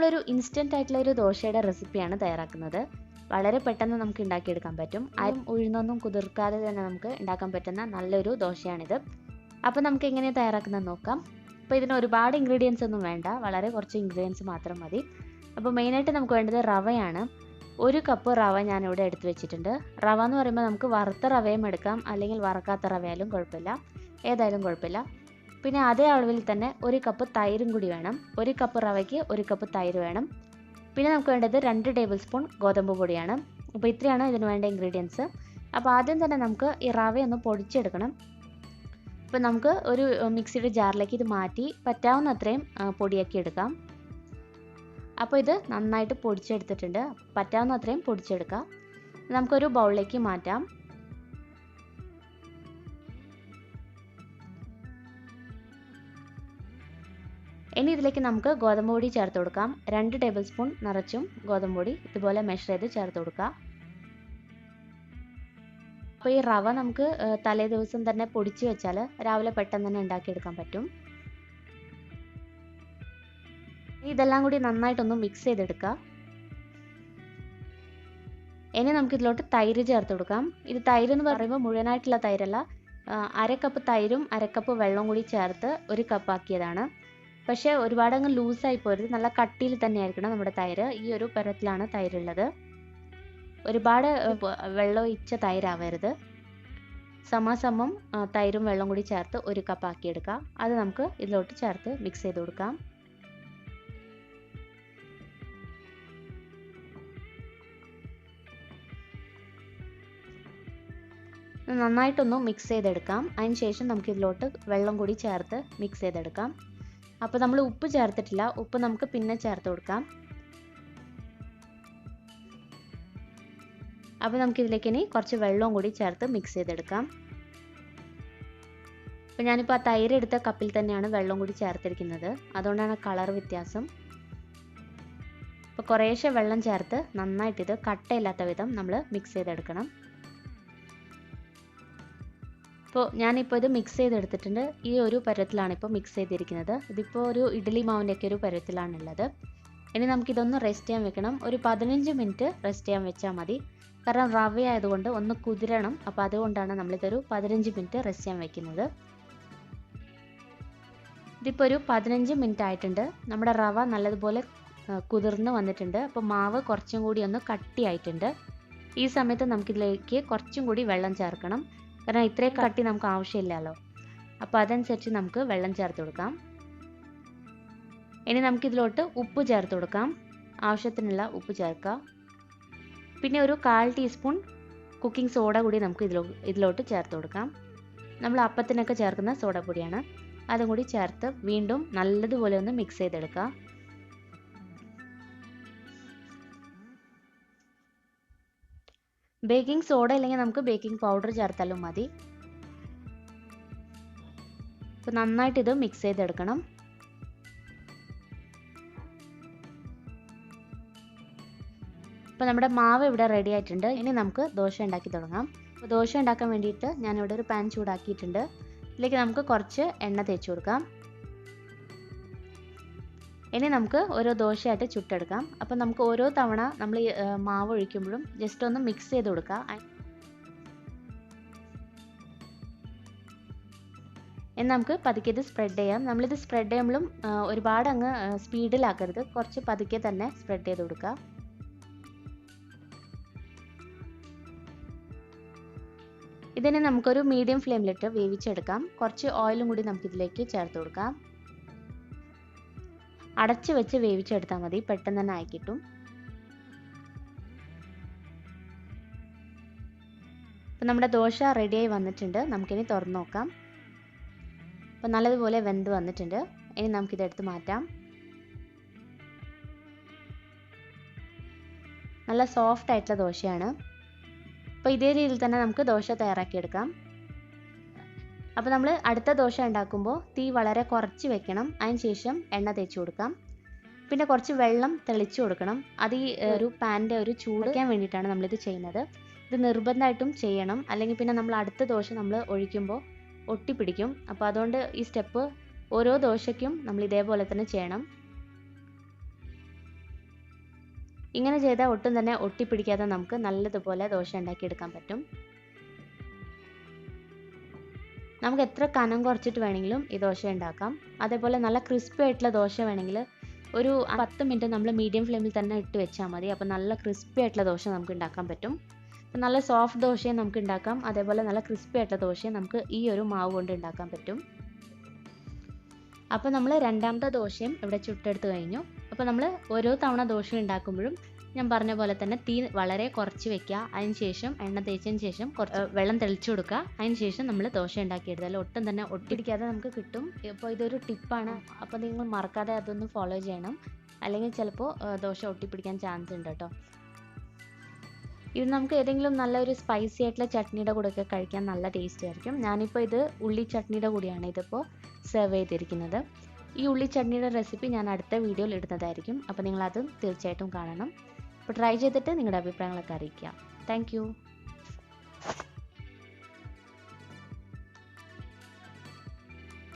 നമ്മളൊരു ഇൻസ്റ്റൻ്റ് ആയിട്ടുള്ള ഒരു ദോശയുടെ റെസിപ്പിയാണ് തയ്യാറാക്കുന്നത്. വളരെ പെട്ടെന്ന് നമുക്ക് ഉണ്ടാക്കിയെടുക്കാൻ പറ്റും. അരിയും ഉഴുന്നൊന്നും കുതിർക്കാതെ തന്നെ നമുക്ക് ഉണ്ടാക്കാൻ പറ്റുന്ന നല്ലൊരു ദോശയാണിത്. അപ്പോൾ നമുക്ക് എങ്ങനെയാണ് തയ്യാറാക്കുന്നത് നോക്കാം. അപ്പോൾ ഇതിന് ഒരുപാട് ഇൻഗ്രീഡിയൻസ് ഒന്നും വേണ്ട, വളരെ കുറച്ച് ഇൻഗ്രീഡിയൻസ് മാത്രം മതി. അപ്പോൾ മെയിനായിട്ട് നമുക്ക് വേണ്ടത് റവയാണ്. 1 കപ്പ് റവ ഞാനിവിടെ എടുത്ത് വെച്ചിട്ടുണ്ട്. റവ എന്ന് പറയുമ്പോൾ നമുക്ക് വറുത്ത റവയും എടുക്കാം, അല്ലെങ്കിൽ വറക്കാത്ത റവയായാലും കുഴപ്പമില്ല, ഏതായാലും കുഴപ്പമില്ല. പിന്നെ അതേ അളവിൽ തന്നെ 1 കപ്പ് തൈരും കൂടി വേണം. 1 കപ്പ് റവയ്ക്ക് 1 കപ്പ് തൈര് വേണം. പിന്നെ നമുക്ക് വേണ്ടത് 2 ടേബിൾ സ്പൂൺ ഗോതമ്പ് പൊടിയാണ്. അപ്പോൾ ഇത്രയാണ് ഇതിന് വേണ്ട ഇൻഗ്രീഡിയൻസ്. അപ്പോൾ ആദ്യം തന്നെ നമുക്ക് ഈ റവയൊന്ന് പൊടിച്ചെടുക്കണം. അപ്പോൾ നമുക്ക് ഒരു മിക്സിയുടെ ജാറിലേക്ക് ഇത് മാറ്റി പറ്റാവുന്ന അത്രയും പൊടിയാക്കി എടുക്കാം. അപ്പോൾ ഇത് നന്നായിട്ട് പൊടിച്ചെടുത്തിട്ടുണ്ട്. പറ്റാവുന്ന അത്രയും പൊടിച്ചെടുക്കാം. നമുക്കൊരു ബൗളിലേക്ക് മാറ്റാം. ഇനി ഇതിലേക്ക് നമുക്ക് ഗോതമ്പ് പൊടി ചേർത്ത് കൊടുക്കാം. 2 ടേബിൾ സ്പൂൺ നിറച്ചും ഗോതമ്പ് പൊടി ഇതുപോലെ മെഷർ ചെയ്ത് ചേർത്ത് കൊടുക്കുക. അപ്പോൾ ഈ റവ നമുക്ക് തലേ ദിവസം തന്നെ പൊടിച്ച് വെച്ചാൽ രാവിലെ പെട്ടെന്ന് തന്നെ ഉണ്ടാക്കിയെടുക്കാൻ പറ്റും. ഇതെല്ലാം കൂടി നന്നായിട്ടൊന്ന് മിക്സ് ചെയ്തെടുക്കുക. ഇനി നമുക്ക് ഇതിലോട്ട് തൈര് ചേർത്ത് കൊടുക്കാം. ഇത് തൈര് എന്ന് പറയുമ്പോൾ മുഴുവനായിട്ടുള്ള തൈരല്ല, 1/2 കപ്പ് തൈരും 1/2 കപ്പ് വെള്ളവും കൂടി ചേർത്ത് 1 കപ്പ് ആക്കിയതാണ്. പക്ഷേ ഒരുപാട് അങ്ങ് ലൂസായി പോരുത്, നല്ല കട്ടിയിൽ തന്നെ ആയിരിക്കണം നമ്മുടെ തൈര്. ഈ ഒരു പരുവത്തിലാണ് തൈരുള്ളത്. ഒരുപാട് വെള്ളം ഒഴിച്ച തൈരാവരുത്. സമാസമം തൈരും വെള്ളം കൂടി ചേർത്ത് 1 കപ്പ് ആക്കിയെടുക്കാം. അത് നമുക്ക് ഇതിലോട്ട് ചേർത്ത് മിക്സ് ചെയ്ത് കൊടുക്കാം. നന്നായിട്ടൊന്ന് മിക്സ് ചെയ്തെടുക്കാം. അതിന് ശേഷം നമുക്ക് ഇതിലോട്ട് വെള്ളം കൂടി ചേർത്ത് മിക്സ് ചെയ്തെടുക്കാം. അപ്പോൾ നമ്മൾ ഉപ്പ് ചേർത്തിട്ടില്ല, ഉപ്പ് നമുക്ക് പിന്നെ ചേർത്ത് കൊടുക്കാം. അപ്പോൾ നമുക്കിതിലേക്ക് ഇനി കുറച്ച് വെള്ളവും കൂടി ചേർത്ത് മിക്സ് ചെയ്തെടുക്കാം. അപ്പോൾ ഞാനിപ്പോൾ ആ തൈര് എടുത്ത കപ്പിൽ തന്നെയാണ് വെള്ളം കൂടി ചേർത്തിരിക്കുന്നത്, അതുകൊണ്ടാണ് കളർ വ്യത്യാസം. അപ്പോൾ കുറേശ്ശെ വെള്ളം ചേർത്ത് നന്നായിട്ടിത് കട്ടയില്ലാത്ത വിധം നമ്മൾ മിക്സ് ചെയ്തെടുക്കണം. അപ്പോൾ ഞാനിപ്പോൾ ഇത് മിക്സ് ചെയ്തെടുത്തിട്ടുണ്ട്. ഈ ഒരു പരുവത്തിലാണ് ഇപ്പോൾ മിക്സ് ചെയ്തിരിക്കുന്നത്. ഇതിപ്പോൾ ഒരു ഇഡ്ഡലി മാവിൻ്റെയൊക്കെ ഒരു പരുവത്തിലാണുള്ളത്. ഇനി നമുക്കിതൊന്ന് റെസ്റ്റ് ചെയ്യാൻ വെക്കണം. ഒരു 15 മിനിറ്റ് റെസ്റ്റ് ചെയ്യാൻ വെച്ചാൽ മതി. കാരണം റവ ആയതുകൊണ്ട് ഒന്ന് കുതിരണം. അപ്പോൾ അതുകൊണ്ടാണ് നമ്മളിതൊരു 15 മിനിറ്റ് റെസ്റ്റ് ചെയ്യാൻ വെക്കുന്നത്. ഇതിപ്പോൾ ഒരു 15 മിനിറ്റ് ആയിട്ടുണ്ട്. നമ്മുടെ റവ നല്ലതുപോലെ കുതിർന്ന് വന്നിട്ടുണ്ട്. അപ്പോൾ മാവ് കുറച്ചും കൂടി ഒന്ന് കട്ടിയായിട്ടുണ്ട്. ഈ സമയത്ത് നമുക്കിതിലേക്ക് കുറച്ചും കൂടി വെള്ളം ചേർക്കണം. കാരണം ഇത്രയും കട്ടി നമുക്ക് ആവശ്യമില്ലല്ലോ. അപ്പോൾ അതനുസരിച്ച് നമുക്ക് വെള്ളം ചേർത്ത് കൊടുക്കാം. ഇനി നമുക്കിതിലോട്ട് ഉപ്പ് ചേർത്ത് കൊടുക്കാം. ആവശ്യത്തിനുള്ള ഉപ്പ് ചേർക്കുക. പിന്നെ ഒരു 1/4 ടീസ്പൂൺ കുക്കിംഗ് സോഡ കൂടി നമുക്ക് ഇതിലോട്ട് ചേർത്ത് കൊടുക്കാം. നമ്മൾ അപ്പത്തിനൊക്കെ ചേർക്കുന്ന സോഡാപ്പൊടിയാണ്. അതും കൂടി ചേർത്ത് വീണ്ടും നല്ലതുപോലെ ഒന്ന് മിക്സ് ചെയ്തെടുക്കുക. ബേക്കിംഗ് സോഡ ഇല്ലെങ്കിൽ നമുക്ക് ബേക്കിംഗ് പൗഡർ ചേർത്താലും മതി. അപ്പോൾ നന്നായിട്ട് ഇത് മിക്സ് ചെയ്തെടുക്കണം. അപ്പോൾ നമ്മുടെ മാവ് ഇവിടെ റെഡി ആയിട്ടുണ്ട്. ഇനി നമുക്ക് ദോശ ഉണ്ടാക്കി തുടങ്ങാം. അപ്പോൾ ദോശ ഉണ്ടാക്കാൻ വേണ്ടിയിട്ട് ഞാനിവിടെ ഒരു പാൻ ചൂടാക്കിയിട്ടുണ്ട്. ഇതിലേക്ക് നമുക്ക് കുറച്ച് എണ്ണ തേച്ച് കൊടുക്കാം. ഇനി നമുക്ക് ഓരോ ദോശയായിട്ട് ചുട്ടെടുക്കാം. അപ്പോൾ നമുക്ക് ഓരോ തവണ നമ്മൾ മാവ് ഒഴിക്കുമ്പോഴും ജസ്റ്റ് ഒന്ന് മിക്സ് ചെയ്ത് കൊടുക്കുക. ഇനി നമുക്ക് പതുക്കെ ഇത് സ്പ്രെഡ് ചെയ്യാം. നമ്മളിത് സ്പ്രെഡ് ചെയ്യുമ്പോഴും ഒരുപാട് അങ്ങ് സ്പീഡിലാക്കരുത്, കുറച്ച് പതുക്കെ തന്നെ സ്പ്രെഡ് ചെയ്ത് കൊടുക്കുക. ഇതിനെ നമുക്കൊരു മീഡിയം ഫ്ലെയിമിലിട്ട് വേവിച്ചെടുക്കാം. കുറച്ച് ഓയിലും കൂടി നമുക്കിതിലേക്ക് ചേർത്ത് കൊടുക്കാം. അടച്ച് വെച്ച് വേവിച്ചെടുത്താൽ മതി, പെട്ടെന്ന് തന്നെ ആയി കിട്ടും. അപ്പോൾ നമ്മുടെ ദോശ റെഡിയായി വന്നിട്ടുണ്ട്. നമുക്കിനി തുറന്ന് നോക്കാം. അപ്പോൾ നല്ലതുപോലെ വെന്ത് വന്നിട്ടുണ്ട്. ഇനി നമുക്കിതെടുത്ത് മാറ്റാം. നല്ല സോഫ്റ്റ് ആയിട്ടുള്ള ദോശയാണ്. അപ്പോൾ ഇതേ രീതിയിൽ തന്നെ നമുക്ക് ദോശ തയ്യാറാക്കിയെടുക്കാം. അപ്പോൾ നമ്മൾ അടുത്ത ദോശ ഉണ്ടാക്കുമ്പോൾ തീ വളരെ കുറച്ച് വെക്കണം. അതിന് ശേഷം എണ്ണ തേച്ച് കൊടുക്കാം. പിന്നെ കുറച്ച് വെള്ളം തെളിച്ച് കൊടുക്കണം. അത് ഈ ഒരു പാനിൻ്റെ ഒരു ചൂടാക്കാൻ വേണ്ടിയിട്ടാണ് നമ്മളിത് ചെയ്യുന്നത്. ഇത് നിർബന്ധമായിട്ടും ചെയ്യണം, അല്ലെങ്കിൽ പിന്നെ നമ്മൾ അടുത്ത ദോശ നമ്മൾ ഒഴിക്കുമ്പോൾ ഒട്ടിപ്പിടിക്കും. അപ്പോൾ അതുകൊണ്ട് ഈ സ്റ്റെപ്പ് ഓരോ ദോശയ്ക്കും നമ്മൾ ഇതേപോലെ തന്നെ ചെയ്യണം. ഇങ്ങനെ ചെയ്താൽ ഒട്ടും തന്നെ ഒട്ടിപ്പിടിക്കാതെ നമുക്ക് നല്ലതുപോലെ ദോശ ഉണ്ടാക്കിയെടുക്കാൻ പറ്റും. നമുക്ക് എത്ര കനം കുറച്ചിട്ട് വേണമെങ്കിലും ഈ ദോശ ഉണ്ടാക്കാം. അതേപോലെ നല്ല ക്രിസ്പി ആയിട്ടുള്ള ദോശ വേണമെങ്കിൽ ഒരു 10 മിനിറ്റ് നമ്മൾ മീഡിയം ഫ്ലെയിമിൽ തന്നെ ഇട്ട് വെച്ചാൽ മതി. അപ്പോൾ നല്ല ക്രിസ്പി ആയിട്ടുള്ള ദോശ നമുക്ക് ഉണ്ടാക്കാൻ പറ്റും. അപ്പോൾ നല്ല സോഫ്റ്റ് ദോശയും നമുക്ക് ഉണ്ടാക്കാം. അതേപോലെ നല്ല ക്രിസ്പി ആയിട്ടുള്ള ദോശയും നമുക്ക് ഈ ഒരു മാവ് കൊണ്ട് ഉണ്ടാക്കാൻ പറ്റും. അപ്പോൾ നമ്മൾ രണ്ടാമത്തെ ദോശയും ഇവിടെ ചുട്ടെടുത്ത് കഴിഞ്ഞു. അപ്പോൾ നമ്മൾ ഓരോ തവണ ദോശ ഉണ്ടാക്കുമ്പോഴും ഞാൻ പറഞ്ഞ പോലെ തന്നെ തീ വളരെ കുറച്ച് വെക്കുക. അതിനുശേഷം എണ്ണ തേച്ചതിന് ശേഷം കുറച്ച് വെള്ളം തെളിച്ചു കൊടുക്കുക. അതിനുശേഷം നമ്മൾ ദോശ ഉണ്ടാക്കിയെടുത്താൽ ഒട്ടും തന്നെ ഒട്ടിപ്പിടിക്കാതെ നമുക്ക് കിട്ടും. ഇപ്പോൾ ഇതൊരു ടിപ്പാണ്. അപ്പോൾ നിങ്ങൾ മറക്കാതെ അതൊന്ന് ഫോളോ ചെയ്യണം. അല്ലെങ്കിൽ ചിലപ്പോൾ ദോശ ഒട്ടിപ്പിടിക്കാൻ ചാൻസ് ഉണ്ട് കേട്ടോ. ഇത് നമുക്ക് ഏതെങ്കിലും നല്ലൊരു സ്പൈസി ആയിട്ടുള്ള ചട്നിയുടെ കൂടെയൊക്കെ കഴിക്കാൻ നല്ല ടേസ്റ്റ് ആയിരിക്കും. ഞാനിപ്പോൾ ഇത് ഉള്ളി ചട്നിയുടെ കൂടെയാണ് ഇതിപ്പോൾ സെർവ് ചെയ്തിരിക്കുന്നത്. ഈ ഉള്ളി ചട്നിയുടെ റെസിപ്പി ഞാൻ അടുത്ത വീഡിയോയിൽ ഇടുന്നതായിരിക്കും. അപ്പോൾ നിങ്ങളത് തീർച്ചയായിട്ടും കാണണം. അപ്പോൾ ട്രൈ ചെയ്തിട്ട് നിങ്ങളുടെ അഭിപ്രായങ്ങളൊക്കെ അറിയിക്കുക. താങ്ക്